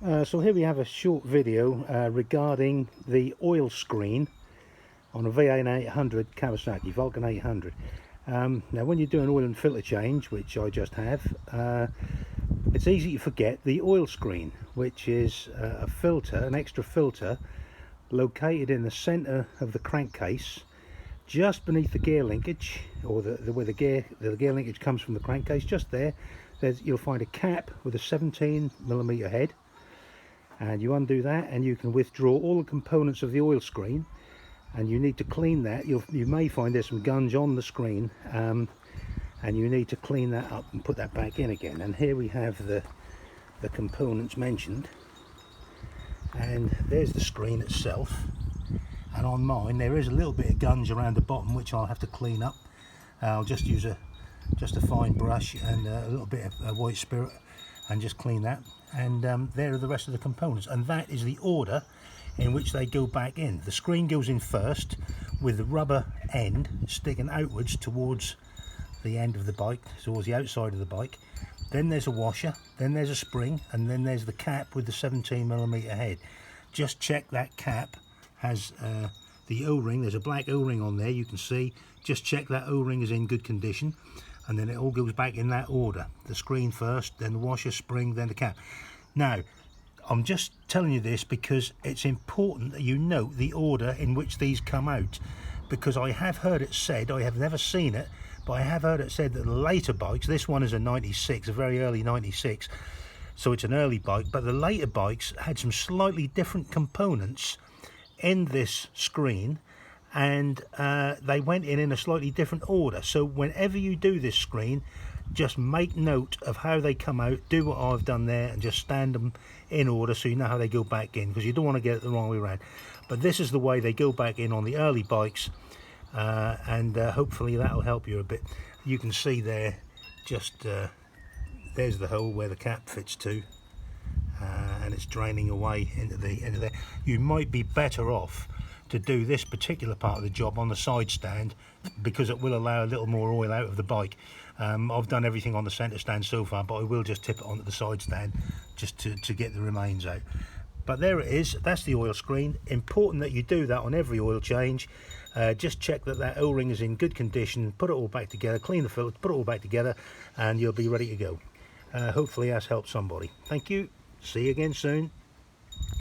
So here we have a short video regarding the oil screen on a VN800 Kawasaki, Vulcan 800. Now when you do an oil and filter change, which I just have, it's easy to forget the oil screen, which is a filter, an extra filter located in the center of the crankcase, just beneath the gear linkage, or where the gear linkage comes from the crankcase. Just there, you'll find a cap with a 17mm head, and you undo that and you can withdraw all the components of the oil screen, and you need to clean that. You may find there's some gunge on the screen, and you need to clean that up and put that back in again. And here we have the components mentioned, and there's the screen itself. And on mine there is a little bit of gunge around the bottom, which I'll have to clean up. I'll just use a fine brush and a little bit of white spirit and just clean that. And there are the rest of the components, and that is the order in which they go back in. The screen goes in first with the rubber end sticking outwards towards the end of the bike, towards the outside of the bike. Then there's a washer, then there's a spring, and then there's the cap with the 17mm head. Just check that cap has the O-ring. There's a black O-ring on there, you can see. Just check that O-ring is in good condition, and then it all goes back in that order. The screen first, then the washer, spring, then the cap. Now I'm just telling you this because it's important that you note the order in which these come out, because I have heard it said, I have never seen it, but I have heard it said that the later bikes, this one is a 96, a very early 96, so it's an early bike, but the later bikes had some slightly different components in this screen, and they went in a slightly different order. So whenever you do this screen, just make note of how they come out, do what I've done there, and just stand them in order so you know how they go back in, because you don't want to get it the wrong way around. But this is the way they go back in on the early bikes, and hopefully that'll help you a bit. You can see there, just there's the hole where the cap fits to, and it's draining away into there. You might be better off to do this particular part of the job on the side stand, because it will allow a little more oil out of the bike. I've done everything on the center stand so far, but I will just tip it onto the side stand just to get the remains out. But there it is, that's the oil screen. Important that you do that on every oil change. Just check that O-ring is in good condition, put it all back together, clean the filter, put it all back together, and you'll be ready to go. Hopefully that's helped somebody. Thank you, see you again soon.